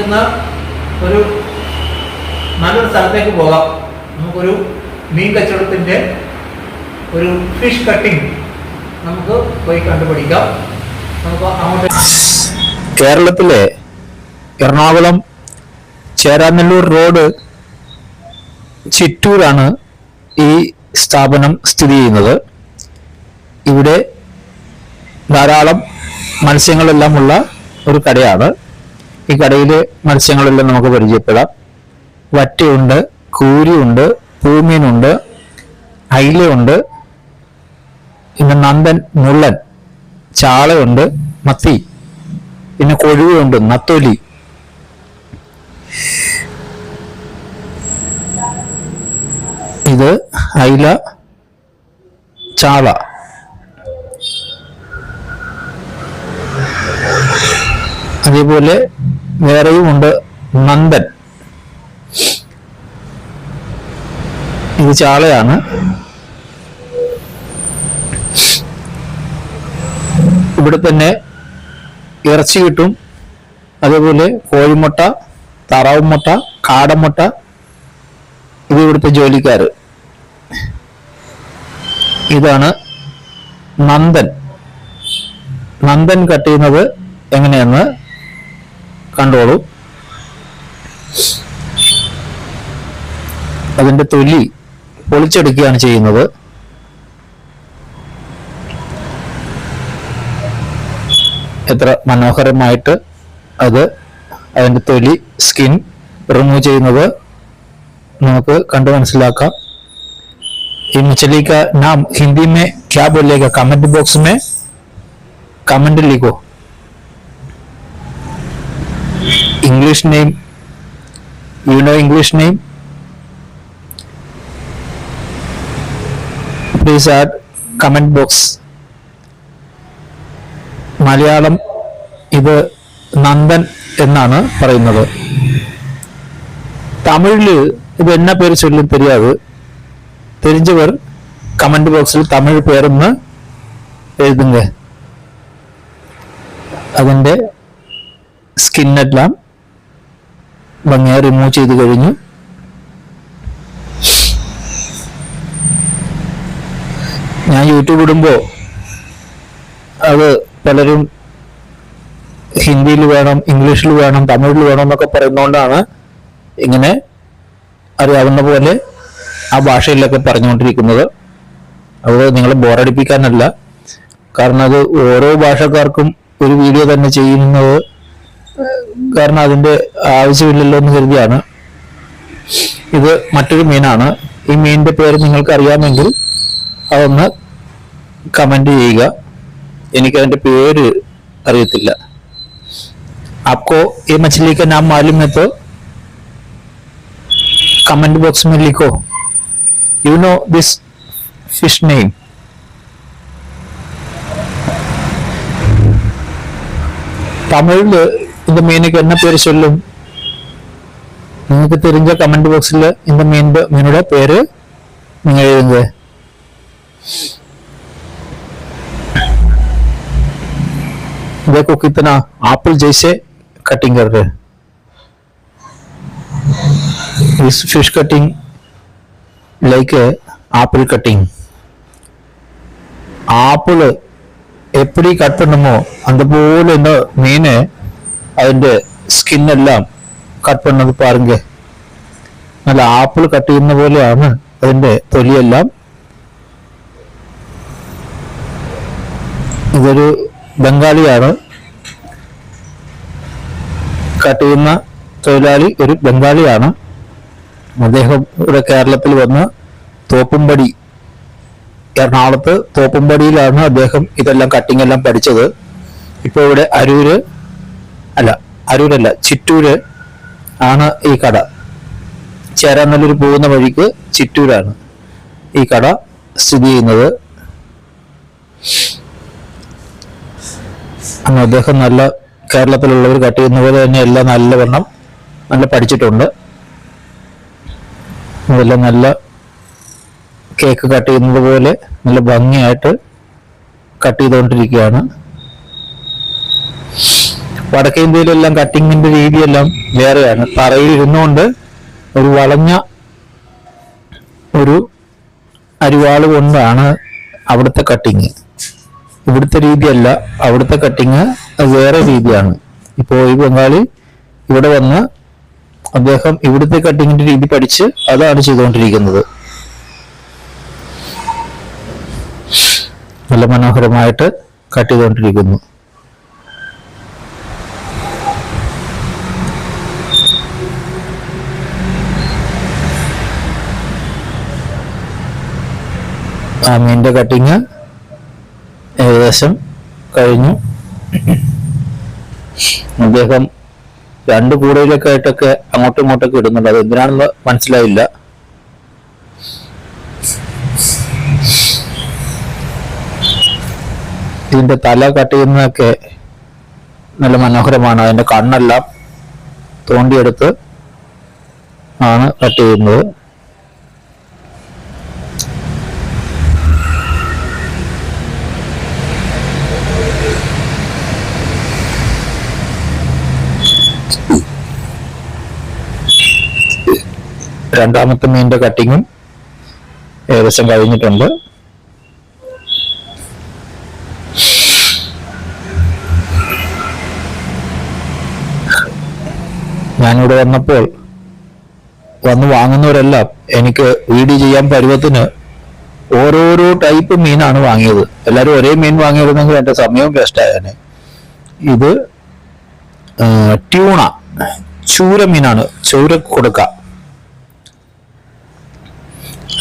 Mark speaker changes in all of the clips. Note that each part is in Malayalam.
Speaker 1: നമുക്കിന്ന് ഒരു നല്ലൊരു സ്ഥലത്തേക്ക് പോകാം. നമുക്കൊരു മീൻ കച്ചവടത്തിൻ്റെ ഒരു ഫിഷ് കട്ടിങ് നമുക്ക് പോയി കണ്ടുപിടിക്കാം. നമുക്ക് അങ്ങോട്ട്
Speaker 2: കേരളത്തിലെ എറണാകുളം ചേരാനെല്ലൂർ റോഡ് ചിറ്റൂരാണ് ഈ സ്ഥാപനം സ്ഥിതി ചെയ്യുന്നത്. ഇവിടെ ധാരാളം മത്സ്യങ്ങളെല്ലാം ഉള്ള ഒരു കടയാണ്. ഈ കടയിലെ മത്സ്യങ്ങളെല്ലാം നമുക്ക് പരിചയപ്പെടാം. വറ്റയുണ്ട്, കൂരിയുണ്ട്, പൂമീനുണ്ട്, അയിലയുണ്ട്, പിന്നെ നന്ദൻ, മുള്ളൻ, ചാളയുണ്ട്, മത്തി, പിന്നെ കൊഴുവയുണ്ട്, നത്തോലി. ഇത് അയില, ചാള. അതേപോലെ വേറെയും ഉണ്ട് നന്ദൻ. ഇത് ചാളയാണ്. ഇവിടെ തന്നെ ഇറച്ചി കിട്ടും. അതേപോലെ കോഴിമുട്ട, താറാവ് മുട്ട, കാടമുട്ട. ഇത് ഇവിടുത്തെ ജോലിക്കാര്. ഇതാണ് നന്ദൻ. നന്ദൻ കട്ട് ചെയ്യുന്നത് എങ്ങനെയെന്ന് കണ്ടോളൂ. അതിന്റെ തൊലി പൊളിച്ചെടുക്കുകയാണ് ചെയ്യുന്നത്. എത്ര മനോഹരമായിട്ട് അത് അതിന്റെ തൊലി, സ്കിൻ റിമൂവ് ചെയ്യുന്നത് നമുക്ക് കണ്ടു മനസ്സിലാക്കാം. ഈ मछली का नाम हिंदी में क्या बोलेगा? कमेंट बॉक्स में कमेंट लिखो. English name, you know English name? Please add comment box. Malayalam ഇത് നന്ദൻ എന്നാണ് പറയുന്നത്. തമിഴില് ഇത് എന്നാ പേര് ചൊല്ലി தெரியாது. தெரிஞ்சவர் കമന്റ് ബോക്സിൽ തമിഴ് പേരെന്ന് എഴുതുക. അതിന്റെ സ്കിന്നെല്ലാം ഭംഗിയായി റിമൂവ് ചെയ്ത് കഴിഞ്ഞു. ഞാൻ യൂട്യൂബ് ഇടുമ്പോൾ അത് പലരും ഹിന്ദിയിൽ വേണം, ഇംഗ്ലീഷിൽ വേണം, തമിഴിൽ വേണം എന്നൊക്കെ പറയുന്നതുകൊണ്ടാണ് ഇങ്ങനെ അറിയാവുന്ന പോലെ ആ ഭാഷയിലൊക്കെ പറഞ്ഞുകൊണ്ടിരിക്കുന്നത്. അത് നിങ്ങളെ ബോറടിപ്പിക്കാനല്ല. കാരണം അത് ഓരോ ഭാഷക്കാർക്കും ഒരു വീഡിയോ തന്നെ ചെയ്യുന്നത് കാരണം അതിന്റെ ആവശ്യമില്ലല്ലോ എന്ന് കരുതിയാണ്. ഇത് മറ്റൊരു മീനാണ്. ഈ മീനിന്റെ പേര് നിങ്ങൾക്ക് അറിയാമെങ്കിൽ അതൊന്ന് കമന്റ് ചെയ്യുക. എനിക്കതിന്റെ പേര് അറിയത്തില്ല. आपको ये मछली का नाम मालूम है तो कमेंट बॉक्स में लिखो. You know this fish name? തമിഴില് இந்த மீனுக்கு என்ன பேர் சொல்லும்? നിങ്ങൾക്ക് தெரிஞ்ச കമന്റ് ബോക്സിൽ இந்த മീനുടെ പേര് നിങ്ങൾ എഴുതുക. देखो कितना एप्पल जैसे कटिंग कर रहे. इस fish cutting like Apple cutting. Apple எப்படி கட் பண்ணுமோ அந்த போல இந்த மீனை അതിന്റെ സ്കിൻ എല്ലാം കട്ട് பண்ணது பாருங்க. നല്ല ആപ്പിൾ കട്ട് ചെയ്യുന്ന പോലെയാണ് അതിന്റെ തൊലിയെല്ലാം. ഇതൊരു ബംഗാളിയാണ്. കട്ട് ചെയ്യുന്ന തൊഴിലാളി ഒരു ബംഗാളിയാണ്. അദ്ദേഹം ഇവിടെ കേരളത്തിൽ വന്ന് തോപ്പുംപടി, എറണാകുളത്ത് തോപ്പുംപടിയിലാണ് അദ്ദേഹം ഇതെല്ലാം കട്ടിങ് എല്ലാം പഠിച്ചത്. ഇപ്പോൾ ഇവിടെ അരൂരല്ല ചിറ്റൂര് ആണ് ഈ കട. ചേരാനല്ലൂർ പോകുന്ന വഴിക്ക് ചിറ്റൂരാണ് ഈ കട സ്ഥിതി ചെയ്യുന്നത്. അദ്ദേഹം നല്ല കേരളത്തിലുള്ളവർ കട്ട് ചെയ്യുന്ന പോലെ തന്നെ എല്ലാം നല്ലവണ്ണം നല്ല പഠിച്ചിട്ടുണ്ട്. അതെല്ലാം നല്ല കേക്ക് കട്ട് ചെയ്യുന്നത് പോലെ നല്ല ഭംഗിയായിട്ട് കട്ട് ചെയ്തുകൊണ്ടിരിക്കുകയാണ്. വടക്കേ ഇന്ത്യയിലെല്ലാം കട്ടിങ്ങിന്റെ രീതിയെല്ലാം വേറെയാണ്. തറയിൽ ഇരുന്നുകൊണ്ട് ഒരു വളഞ്ഞ ഒരു അരിവാള് കൊണ്ടാണ് അവിടുത്തെ കട്ടിങ്. ഇവിടുത്തെ രീതിയല്ല, അവിടുത്തെ കട്ടിങ് വേറെ രീതിയാണ്. ഇപ്പോൾ ഈ ബംഗാളി ഇവിടെ വന്ന് അദ്ദേഹം ഇവിടുത്തെ കട്ടിങ്ങിന്റെ രീതി പഠിച്ച് അതാണ് ചെയ്തുകൊണ്ടിരിക്കുന്നത്. നല്ല മനോഹരമായിട്ട് കട്ട് ചെയ്തുകൊണ്ടിരിക്കുന്നു. ആ മീനിന്റെ കട്ടിങ് ഏകദേശം കഴിഞ്ഞു. അദ്ദേഹം രണ്ട് കൂടയിലൊക്കെ ആയിട്ടൊക്കെ അങ്ങോട്ടും ഇങ്ങോട്ടൊക്കെ ഇടുന്നുണ്ട്. അത് എന്തിനാണെന്ന് മനസ്സിലായില്ല. ഇതിന്റെ തല കട്ട് ചെയ്യുന്നതൊക്കെ നല്ല മനോഹരമാണ്. അതിന്റെ കണ്ണെല്ലാം തോണ്ടിയെടുത്ത് ആണ് കട്ട് ചെയ്യുന്നത്. രണ്ടാമത്തെ മീനിന്റെ കട്ടിങ്ങും ഏകദേശം കഴിഞ്ഞിട്ടുണ്ട്. ഞാനിവിടെ വന്നപ്പോൾ വന്ന് വാങ്ങുന്നവരെല്ലാം എനിക്ക് വീഡിയോ ചെയ്യാൻ പരുവത്തിന് ഓരോരോ ടൈപ്പ് മീനാണ് വാങ്ങിയത്. എല്ലാവരും ഒരേ മീൻ വാങ്ങിയിരുന്നെങ്കിൽ എന്റെ സമയവും വേസ്റ്റായേനെ. ഇത് ട്യൂണ, ചൂര മീനാണ്, ചൂര കൊടുക്ക.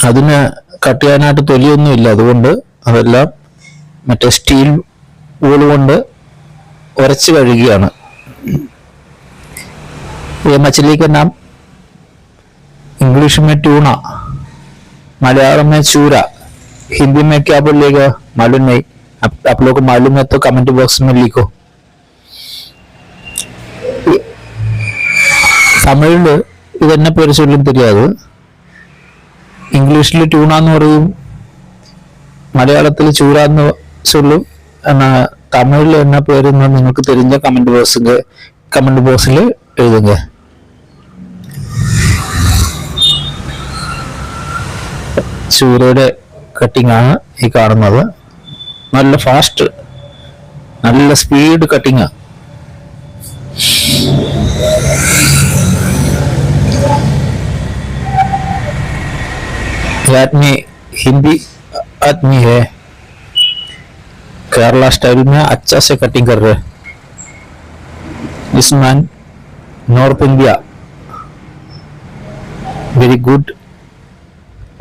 Speaker 2: അതിന് കട്ട് ചെയ്യാനായിട്ട് തൊലിയൊന്നും ഇല്ല, അതുകൊണ്ട് അതെല്ലാം മറ്റേ സ്റ്റീൽ വൂൾ കൊണ്ട് ഉരച്ച് കഴുകിയാണ്. ये मछली का नाम इंग्लिश में ट्यूना, मलयालम में चूरा, हिंदी में क्या बोलेगा मालूम नहीं. आप लोग को मालूम है तो कमेंट बॉक्स में लिखो. തമിഴില് ഇതെന്നെ പേര് ചൊല്ലും தெரியாது. ഇംഗ്ലീഷിൽ ട്യൂണ എന്ന് പറയും, മലയാളത്തിൽ ചൂര എന്ന് ചൊല്ലും. എന്നാ തമിഴിൽ എന്നാ പേര് നിങ്ങൾക്ക് தெரிஞ்ச കമന്റ് ബോക്സിൽ എഴുതുക. ചൂരയുടെ കട്ടിംഗ് ആണ് ഈ കാണുന്നത്. നല്ല ഫാസ്റ്റ്, നല്ല സ്പീഡ് കട്ടിങ്. आदमी हिंदी आदमी है, केरला स्टाइल में अच्छा से कटिंग कर रहे. This man north India, very good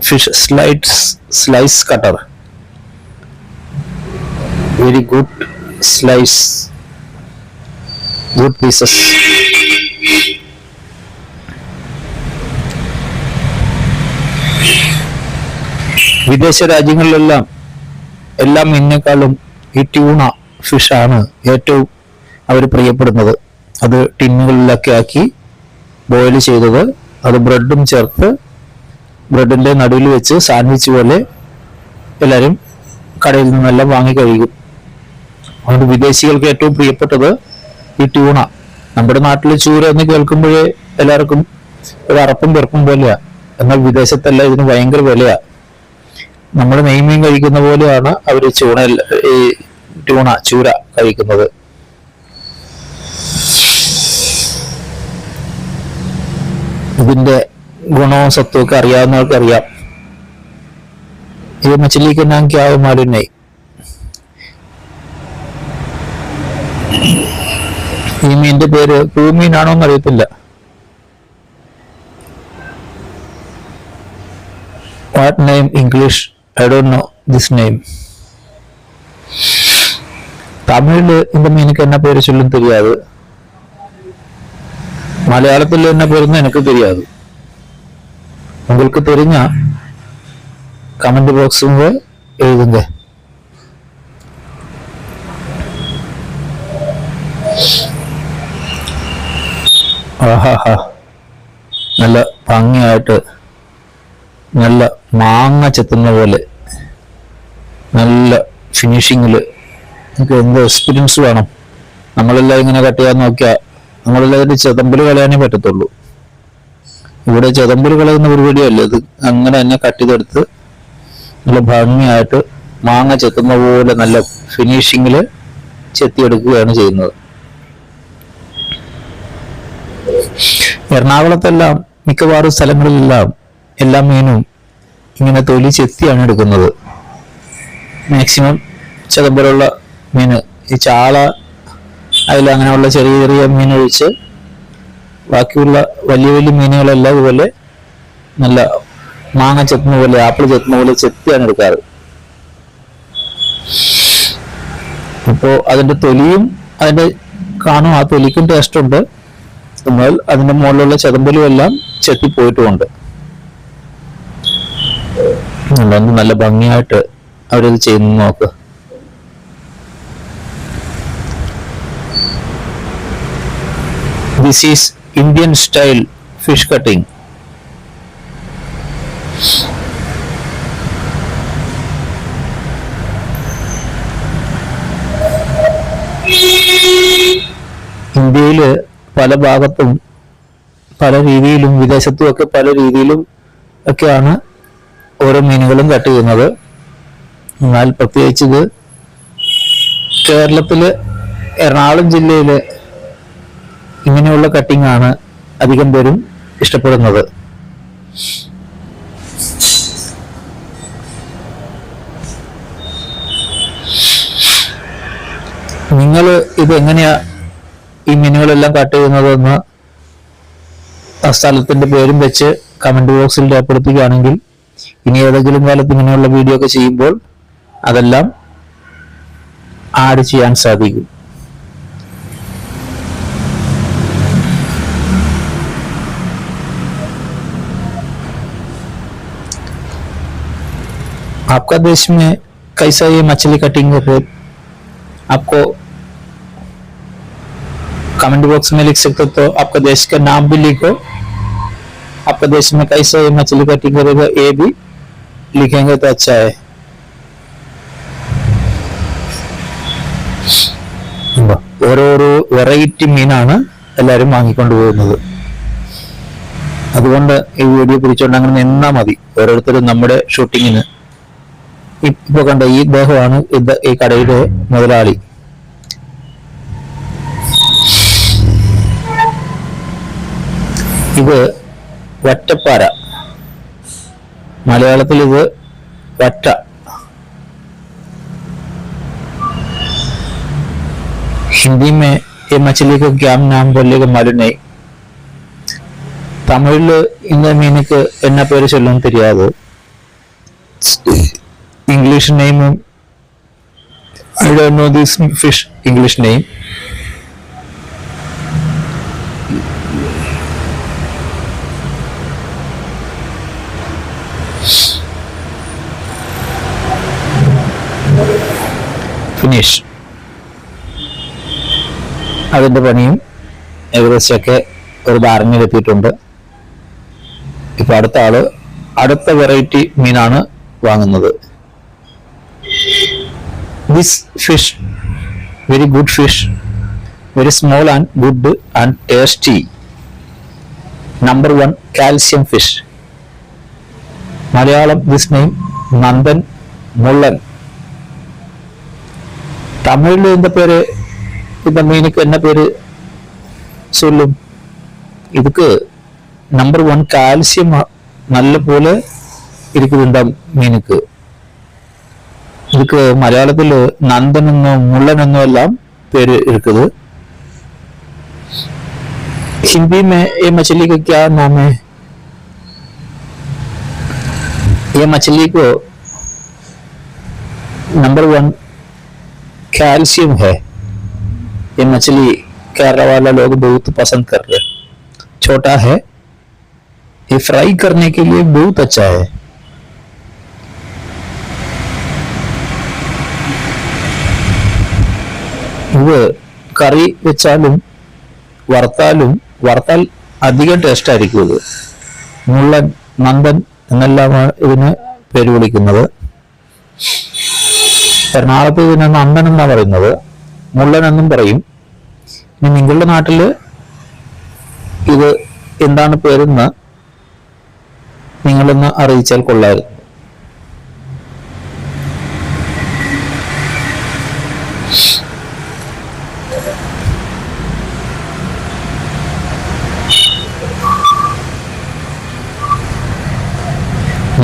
Speaker 2: fish slice cutter, very good slice, good pieces. വിദേശ രാജ്യങ്ങളിലെല്ലാം എല്ലാ മീനിനേക്കാളും ഈ ട്യൂണ ഫിഷാണ് ഏറ്റവും അവർ പ്രിയപ്പെടുന്നത്. അത് ടിന്നുകളിലൊക്കെ ആക്കി ബോയിൽ ചെയ്തത്, അത് ബ്രെഡും ചേർത്ത് ബ്രെഡിന്റെ നടുവിൽ വെച്ച് സാൻഡ്വിച്ച് പോലെ എല്ലാവരും കടയിൽ നിന്നെല്ലാം വാങ്ങി കഴിക്കും. അതുകൊണ്ട് വിദേശികൾക്ക് ഏറ്റവും പ്രിയപ്പെട്ടത് ഈ ട്യൂണ. നമ്മുടെ നാട്ടിൽ ചൂര എന്ന് കേൾക്കുമ്പോഴേ എല്ലാവർക്കും ഒരു അറപ്പും വെറുപ്പും പോലെയാ. എന്നാൽ വിദേശത്തെല്ലാം ഇതിന് ഭയങ്കര വിലയാ. നമ്മൾ നെയ്മീൻ കഴിക്കുന്ന പോലെയാണ് അവർ ചൂര കഴിക്കുന്നത്. ഇതിന്റെ ഗുണവും സത്വവും ഒക്കെ അറിയാവുന്നവർക്ക് അറിയാം. ഇത് മछली നാം क्या मालूम नहीं. ഈ മീനിന്റെ പേര് പൂമീനാണോ എന്ന് അറിയത്തില്ല. What name English, I don't know this name. തമിഴില് இந்த மீனுக்கு என்ன பேரு சொல்லும் தெரியாது. மலையாளத்தில் என்ன பேருன்னு எனக்கு தெரியாது. உங்களுக்கு தெரிஞ்சா கமெண்ட் பாக்ஸுங்க எழுதுங்க. ആഹാ, നല്ല ഭംഗിയായിട്ട്, നല്ല മാങ്ങ ചെത്തുന്ന പോലെ, നല്ല ഫിനിഷിങ്ങില്. എനിക്ക് എന്തോ എക്സ്പീരിയൻസ് വേണം. നമ്മളെല്ലാം ഇങ്ങനെ കട്ട് ചെയ്യാൻ നോക്കിയാൽ നമ്മളതിന്റെ ചെതമ്പല് കളയാനേ പറ്റത്തുള്ളൂ. ഇവിടെ ചെതമ്പല് കളയുന്ന പരിപാടിയല്ല ഇത്. അങ്ങനെ തന്നെ കട്ട് ചെയ്തെടുത്ത് നല്ല ഭംഗിയായിട്ട് മാങ്ങ ചെത്തുന്ന പോലെ നല്ല ഫിനിഷിങ്ങില് ചെത്തിയെടുക്കുകയാണ് ചെയ്യുന്നത്. എറണാകുളത്തെല്ലാം മിക്കവാറും സ്ഥലങ്ങളിലെല്ലാം എല്ലാ മീനും ഇങ്ങനെ തൊലി ചെത്തിയാണ് എടുക്കുന്നത്. മാക്സിമം ചെതമ്പലുള്ള മീന്, ഈ ചാള, അതിൽ അങ്ങനെയുള്ള ചെറിയ ചെറിയ മീൻ ഒഴിച്ച് ബാക്കിയുള്ള വലിയ വലിയ മീനുകളെല്ലാം ഇതുപോലെ നല്ല മാങ്ങ ചെത്തുന്ന പോലെ, ആപ്പിൾ ചെത്തുന്ന പോലെ ചെത്തിയാണ് എടുക്കാറ്. അപ്പോ അതിന്റെ തൊലിയും അതിന്റെ കാണും, ആ തൊലിക്കും ടേസ്റ്റ് ഉണ്ട്, എന്നാൽ അതിന്റെ മുകളിലുള്ള ചെതമ്പലും എല്ലാം ചെത്തിപ്പോയിട്ടുമുണ്ട്. നല്ല ഭംഗിയായിട്ട് അവരത് ചെയ്യുന്നു നോക്ക്. This is Indian style fish cutting. ഇന്ത്യയില് പല ഭാഗത്തും പല രീതിയിലും വിദേശത്തും ഒക്കെ പല രീതിയിലും ഒക്കെയാണ് ഓരോ മീനുകളും കട്ട് ചെയ്യുന്നത്. എന്നാൽ പ്രത്യേകിച്ച് ഇത് കേരളത്തില് എറണാകുളം ജില്ലയില് ഇങ്ങനെയുള്ള കട്ടിംഗ് ആണ് അധികം പേരും ഇഷ്ടപ്പെടുന്നത്. നിങ്ങൾ ഇത് എങ്ങനെയാ ഈ മീനുകളെല്ലാം കട്ട് ചെയ്യുന്നതെന്ന് ആ സ്ഥലത്തിന്റെ പേരും വെച്ച് കമന്റ് ബോക്സിൽ രേഖപ്പെടുത്തുകയാണെങ്കിൽ ഇനി ഏതെങ്കിലും കാലത്ത് ഇങ്ങനെയുള്ള വീഡിയോ ഒക്കെ ചെയ്യുമ്പോൾ അതെല്ലാം ആഡ് ചെയ്യാൻ സാധിക്കും. आपका देश में कैसा ये मछली कटिंग है, आपको कमेंट बॉक्स में लिख सकते हो। तो आपका देश का नाम भी लिखो, आपका देश में कैसा ये मछली कटिंग करेगा ये भी लिखेंगे तो अच्छा है. ഓരോരോ വെറൈറ്റി മീനാണ് എല്ലാവരും വാങ്ങിക്കൊണ്ട് പോകുന്നത്. അതുകൊണ്ട് ഈ വീഡിയോ പിടിച്ചുകൊണ്ട് അങ്ങനെ നിന്നാ മതി. ഓരോരുത്തരും നമ്മുടെ ഷൂട്ടിങ്ങിന്. ഇപ്പൊ കണ്ട ഈ ഇദ്ദേഹമാണ് ഈ കടയുടെ മുതലാളി. ഇത് വറ്റപ്പാര, മലയാളത്തിൽ ഇത് വറ്റ. हिंदी में ये मछली को क्या नाम बोलेगा मालूम नहीं. തമിഴില് இந்த மீனுக்கு என்ன பேரு சொல்லும் தெரியாது. English name, I don't know this fish English name. Finish. അതിന്റെ പണിയും ഏകദേശമൊക്കെ ഒരു ധാരണയിലെത്തിയിട്ടുണ്ട്. ഇപ്പൊ അടുത്ത ആള് അടുത്ത വെറൈറ്റി മീനാണ് വാങ്ങുന്നത്. This fish, very good fish, very small and good and tasty. Number 1 calcium fish. Malayalam this name Nandan Mullan. தமிழ்ல இந்த பேரு, இந்த மீனுக்கு என்ன பேரு சொல்லும்? இதுக்கு நம்பர் 1 கால்சியம் நல்ல போல இருக்குது இந்த மீனுக்கு. இதுக்கு മലയാളത്തിൽ നന്ദൻ എന്നോ മുള്ളൻ എന്നോ എല്ലാം പേര് இருக்குது. हिंदी में ये मछली का क्या नाम है? ये मछली को नंबर 1 कैल्शियम है. ये मछली केरला वाला लोग बहुत पसंद कर रहे हैं. छोटा है, ये फ्राई करने के लिए बहुत अच्छा है. ഇത് കറി വെച്ചാലും വറുത്താൽ അധികം ടേസ്റ്റ് ആയിരിക്കും. ഇത് മുള്ളൻ, നന്ദൻ എന്നെല്ലാമാണ് ഇതിന് പേര് വിളിക്കുന്നത്. എറണാകുളത്ത് ഇതിനെ നന്ദൻ എന്നാ പറയുന്നത്, മുള്ളൻ എന്നും പറയും. ഇനി നിങ്ങളുടെ നാട്ടില് ഇത് എന്താണ് പേരെന്ന് നിങ്ങളൊന്ന് അറിയിച്ചാൽ കൊള്ളായിരുന്നു.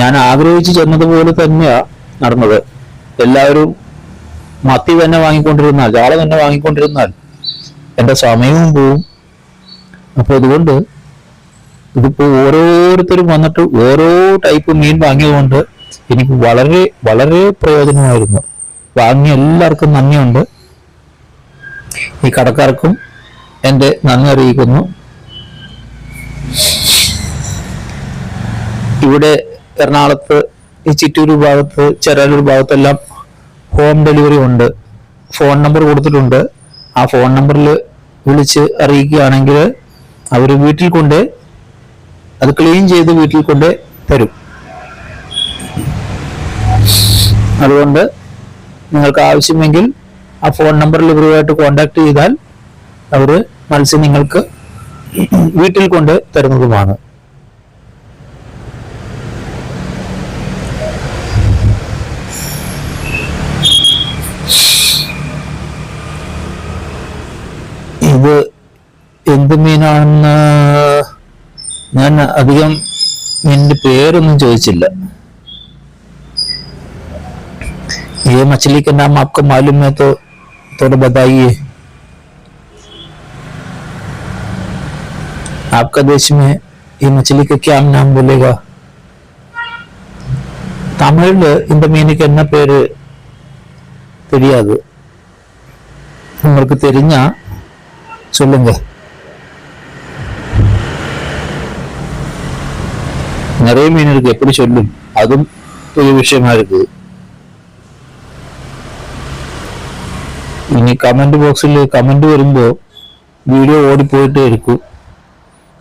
Speaker 2: ഞാൻ ആഗ്രഹിച്ചു ചെന്നതുപോലെ തന്നെയാ നടന്നത്. എല്ലാവരും മത്തി തന്നെ വാങ്ങിക്കൊണ്ടിരുന്നാൽ, ചാള തന്നെ വാങ്ങിക്കൊണ്ടിരുന്നാൽ എന്റെ സമയവും പോവും. അപ്പൊ അതുകൊണ്ട് ഇതിപ്പോ ഓരോരുത്തരും വന്നിട്ട് ഓരോ ടൈപ്പ് മീൻ വാങ്ങിയതുകൊണ്ട് എനിക്ക് വളരെ വളരെ പ്രയോജനമായിരുന്നു. വാങ്ങിയ എല്ലാവർക്കും നന്ദിയുണ്ട്. ഈ കടക്കാർക്കും എൻ്റെ നന്ദി അറിയിക്കുന്നു. ഇവിടെ എറണാകുളത്ത് ഈ ചിറ്റൂര് ഭാഗത്ത്, ചെറാലൂർ ഭാഗത്തെല്ലാം ഹോം ഡെലിവറി ഉണ്ട്. ഫോൺ നമ്പർ കൊടുത്തിട്ടുണ്ട്. ആ ഫോൺ നമ്പറിൽ വിളിച്ച് അറിയിക്കുകയാണെങ്കിൽ അവർ വീട്ടിൽ കൊണ്ട് അത് ക്ലീൻ ചെയ്ത് വീട്ടിൽ കൊണ്ട് തരും. അതുകൊണ്ട് നിങ്ങൾക്ക് ആവശ്യമെങ്കിൽ ആ ഫോൺ നമ്പറിൽ ഇവരുമായിട്ട് കോണ്ടാക്ട് ചെയ്താൽ അവർ മത്സ്യം നിങ്ങൾക്ക് വീട്ടിൽ കൊണ്ട് തരുന്നതുമാണ്. ഇത് എന്ത് മീനാണെന്ന് ഞാൻ അധികം മീനിന്റെ പേരൊന്നും ചോദിച്ചില്ല. ये मछली का नाम आपको मालूम है तो थोड़ा बताइए. आपका देश में ये मछली का क्या नाम बोलेगा? തമിഴില് இந்த மீனுக்கு என்ன பேரு தெரியாது. உங்களுக்கு தெரிஞ்சா சொல்லுங்க. நிறைய மீன் இருக்கு, எப்படி சொல்லும், அதுவும் பெரிய விஷயமா இருக்கு. ഇനി കമന്റ് ബോക്സിൽ കമന്റ് വരുമ്പോ വീഡിയോ ഓടിപ്പോയിട്ടേ ഇരിക്കും.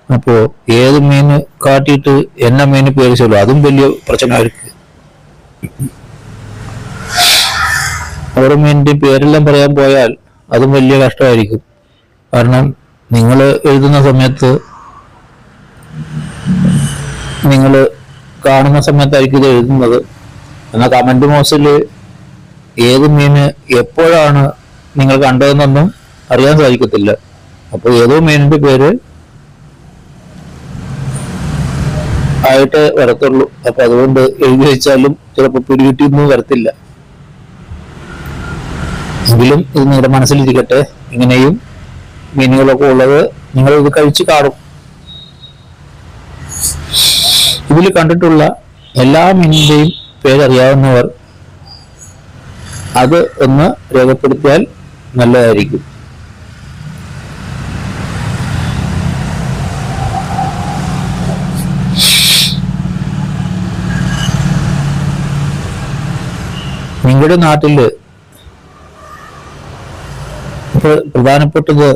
Speaker 2: അപ്പോ ഏത് മീന് കാട്ടിയിട്ട് എന്ന മീന് പേര് ചൊല്ലും, അതും വലിയ പ്രശ്നമായിരിക്കും. ഓരോ മീനിന്റെ പേരെല്ലാം പറയാൻ പോയാൽ അതും വലിയ കഷ്ടമായിരിക്കും. കാരണം നിങ്ങൾ എഴുതുന്ന സമയത്ത്, നിങ്ങൾ കാണുന്ന സമയത്തായിരിക്കും ഇത് എഴുതുന്നത്. എന്നാൽ കമന്റ് ബോക്സിൽ ഏത് മീന് എപ്പോഴാണ് നിങ്ങൾ കണ്ടതെന്നൊന്നും അറിയാൻ സാധിക്കത്തില്ല. അപ്പോൾ ഏതോ മീനിന്റെ പേര് ആയിട്ട് വരത്തുള്ളൂ. അപ്പൊ അതുകൊണ്ട് എഴുതി വെച്ചാലും ചിലപ്പോൾ പിടികിട്ടിയൊന്നും വരത്തില്ല. എങ്കിലും ഇത് നിങ്ങളുടെ മനസ്സിലിരിക്കട്ടെ. ഇങ്ങനെയും മീനുകളൊക്കെ ഉള്ളത് നിങ്ങൾ ഇത് കഴിച്ച് കാണും. ഇതിൽ കണ്ടിട്ടുള്ള എല്ലാ മീനിന്റെയും പേരറിയാവുന്നവർ അത് ഒന്ന് രേഖപ്പെടുത്തിയാൽ നല്ലതായിരിക്കും. നിങ്ങളുടെ നാട്ടില് പ്രധാനപ്പെട്ടത്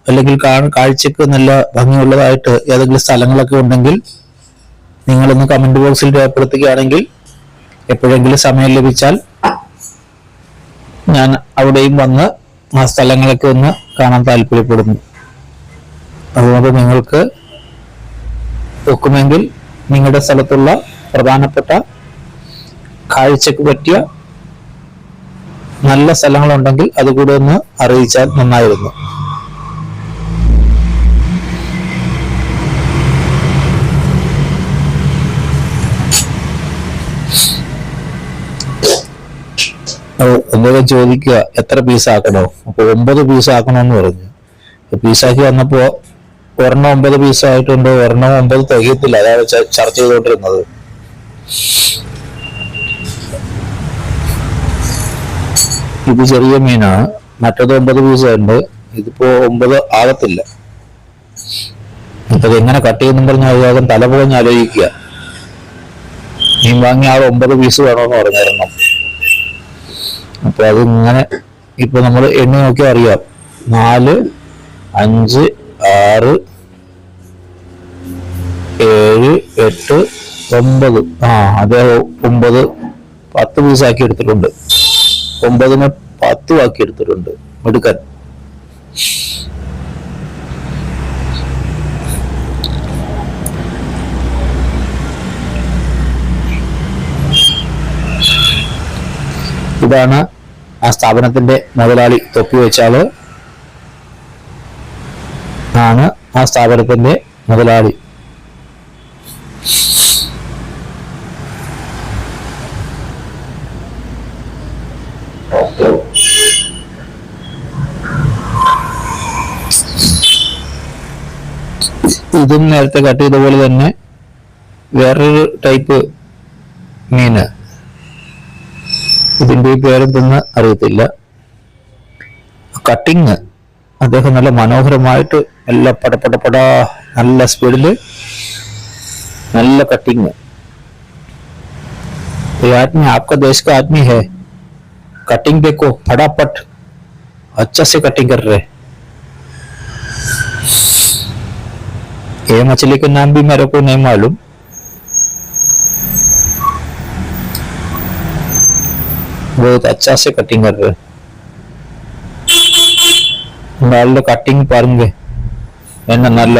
Speaker 2: അല്ലെങ്കിൽ കാഴ്ചക്ക് നല്ല ഭംഗിയുള്ളതായിട്ട് ഏതെങ്കിലും സ്ഥലങ്ങളൊക്കെ ഉണ്ടെങ്കിൽ നിങ്ങളൊന്ന് കമന്റ് ബോക്സിൽ രേഖപ്പെടുത്തുകയാണെങ്കിൽ എപ്പോഴെങ്കിലും സമയം ലഭിച്ചാൽ ഞാൻ അവിടെയും വന്ന് ആ സ്ഥലങ്ങളൊക്കെ ഒന്ന് കാണാൻ താല്പര്യപ്പെടുന്നു. അതുകൊണ്ട് നിങ്ങൾക്ക് ഒക്കുമെങ്കിൽ നിങ്ങളുടെ സ്ഥലത്തുള്ള പ്രധാനപ്പെട്ട കാഴ്ചക്ക് പറ്റിയ നല്ല സ്ഥലങ്ങളുണ്ടെങ്കിൽ അതുകൂടെ ഒന്ന് അറിയിച്ചാൽ നന്നായിരുന്നു. എന്തെങ്കിലും ചോദിക്കുക, എത്ര പീസ് ആക്കണോ? അപ്പൊ 9 പീസ് ആക്കണമെന്ന് പറഞ്ഞു. പീസാക്കി വന്നപ്പോ ഒരെണ്ണം 9 പീസായിട്ടുണ്ട്, ഒരെണ്ണം 9 തികയത്തില്ല. അതാണ് ചർച്ച ചെയ്തുകൊണ്ടിരുന്നത്. ഇത് ചെറിയ മീനാണ്, മറ്റത് 9 പീസുണ്ട്. ഇതിപ്പോ 9 ആകത്തില്ല. അപ്പൊ എങ്ങനെ കട്ട് ചെയ്യുന്നു പറഞ്ഞ അതികം തല പോകഞ്ഞ് ആലോചിക്കുക. മീൻ വാങ്ങിയ ആൾ 9 പീസ് വേണമെന്ന് പറഞ്ഞിരുന്നു. അപ്പൊ അതിങ്ങനെ ഇപ്പൊ നമ്മൾ എണ്ണി നോക്കിയാൽ അറിയാം. 4, 5, 6, 7, 8, 9. അതേ 9 10 പീസാക്കി എടുത്തിട്ടുണ്ട്. 9നെ 10 ആക്കി എടുത്തിട്ടുണ്ട്. മിടുക്കൻ. ഇതാണ് ആ സ്ഥാപനത്തിന്റെ മുതലാളി, തൊപ്പി വെച്ചാല് ആണ് ആ സ്ഥാപനത്തിന്റെ മുതലാളി. ഇതും നേരത്തെ കട്ട് ചെയ്ത പോലെ തന്നെ വേറൊരു ടൈപ്പ് മീന്, ഇതിന്റെ പേരെന്തെന്ന് അറിയത്തില്ല. കട്ടിങ് അദ്ദേഹം നല്ല മനോഹരമായിട്ട് നല്ല പടപടപട നല്ല സ്പീഡില് നല്ല कटिंग। ये आदमी आपका देश का आदमी है, कटिंग देखो फटाफट अच्छा से कटिंग कर रहे। ये मछली के नाम भी मेरे को नहीं मालूम। बहुत अच्छा से कटिंग कर रहे। நல்ல கட்டிங் பாருங்க, என்ன நல்ல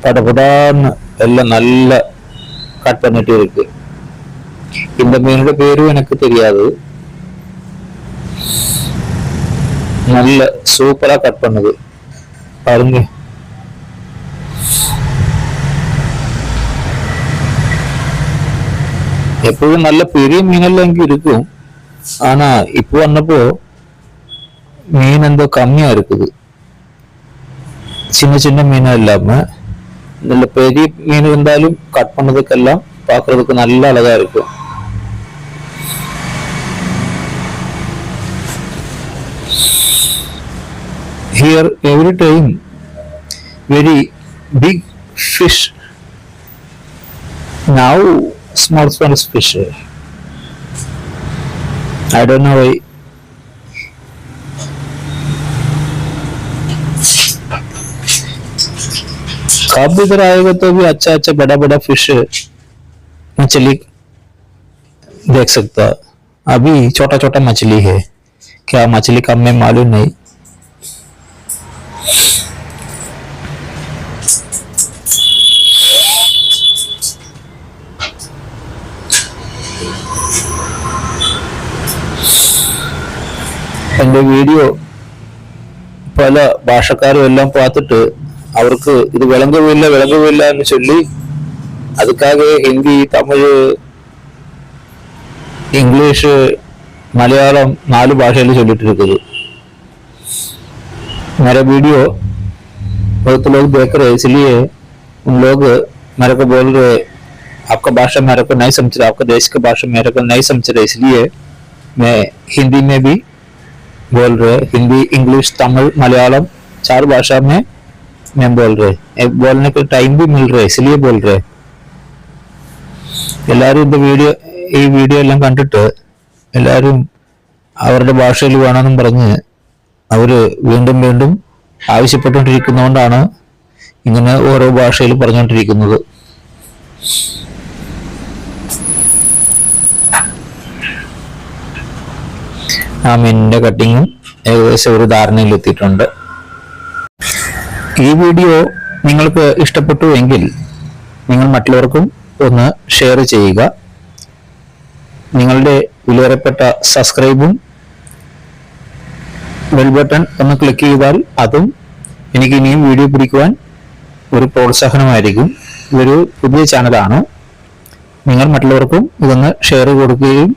Speaker 2: படபடான்னு எல்லாம் நல்ல கட் பண்ணிட்டு இருக்கு. இந்த மீனோட பேரும் எனக்கு தெரியாது. நல்ல சூப்பரா கட் பண்ணுது பாருங்க. எப்பவும் நல்ல பெரிய மீனெல்லாம் இங்க இருக்கும், ஆனா இப்போ வந்தப்போ மீன் எந்தோ கம்மியா இருக்குது. சின்ன சின்ன மீனா இல்லாம நல்ல பெரிய மீன் இருந்தாலும் கட் பண்ணதுக்கெல்லாம் பாக்குறதுக்கு நல்ல அழகா இருக்கும். Here every time very big fish, now small fish. I don't know why. कब इधर आएगा तो भी अच्छा अच्छा बड़ा बड़ा फिश मछली देख सकता। अभी छोटा छोटा मछली है, क्या मछली कम में मालूम नहीं। എന്റെ വീഡിയോ പല ഭാഷക്കാരും എല്ലാം பார்த்துட்டு അവർക്ക് ഇത് വിളങ്ങുകയില്ല എന്ന് ചൊല്ലി അതുക്കാകെ ഹിന്ദി, തമിഴ്, इंग्लिश, मलयालम 4 ഭാഷയിൽ ചൊല്ലിട്ടിരിക്കുന്നത്. मेरा वीडियो बहुत लोग देख रहे, इसलिए उन लोग मेरे को बोल रहे आपका भाषा मेरे को नहीं समझ रहा, आपका देश का भाषा मेरे को नहीं समझ रहा, इसलिए मैं हिंदी में भी बोल रहे। हिंदी, इंग्लिश, तमिल, मलयालम 4 भाषा में मैं बोल रहे, बोलने का टाइम भी मिल रहा है, इसलिए बोल रहे। എല്ലാവരും ഈ വീഡിയോ എല്ലാം കണ്ടിട്ട് എല്ലാവരും അവരുടെ ഭാഷയിൽ വേണമെന്നും പറഞ്ഞ് അവര് വീണ്ടും വീണ്ടും ആവശ്യപ്പെട്ടുകൊണ്ടിരിക്കുന്നതുകൊണ്ടാണ് ഇങ്ങനെ ഓരോ ഭാഷയിൽ പറഞ്ഞുകൊണ്ടിരിക്കുന്നത്. ആ മീനിന്റെ കട്ടിങ്ങും ഏകദേശം ഒരു ധാരണയിൽ എത്തിയിട്ടുണ്ട്. ഈ വീഡിയോ നിങ്ങൾക്ക് ഇഷ്ടപ്പെട്ടു എങ്കിൽ നിങ്ങൾ മറ്റുള്ളവർക്കും ഒന്ന് ഷെയർ ചെയ്യുക. നിങ്ങളുടെ വിലയേറപ്പെട്ട സബ്സ്ക്രൈബും ബെൽ ബട്ടൺ ഒന്ന് ക്ലിക്ക് ചെയ്താൽ അതും എനിക്ക് ഇനിയും വീഡിയോ പിടിക്കുവാൻ ഒരു പ്രോത്സാഹനമായിരിക്കും. ഇതൊരു പുതിയ ചാനലാണ്. നിങ്ങൾ മറ്റുള്ളവർക്കും ഇതൊന്ന് ഷെയർ കൊടുക്കുകയും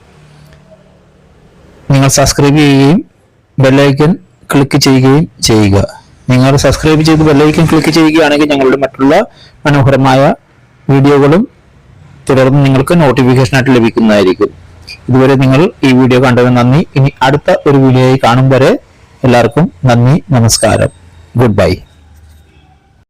Speaker 2: നിങ്ങൾ സബ്സ്ക്രൈബ് ചെയ്യുകയും ബെല്ലൈക്കൺ ക്ലിക്ക് ചെയ്യുകയും ചെയ്യുക. നിങ്ങൾ സബ്സ്ക്രൈബ് ചെയ്ത് ബെല്ലൈക്കൺ ക്ലിക്ക് ചെയ്യുകയാണെങ്കിൽ ഞങ്ങളുടെ മറ്റുള്ള മനോഹരമായ വീഡിയോകളും തുടർന്ന് നിങ്ങൾക്ക് നോട്ടിഫിക്കേഷൻ ആയിട്ട് ലഭിക്കുന്നതായിരിക്കും. ഇതുവരെ നിങ്ങൾ ഈ വീഡിയോ കണ്ടതിന് നന്ദി. ഇനി അടുത്ത ഒരു വീഡിയോയിൽ കാണും വരെ എല്ലാവർക്കും നന്ദി, നമസ്കാരം, ഗുഡ് ബൈ.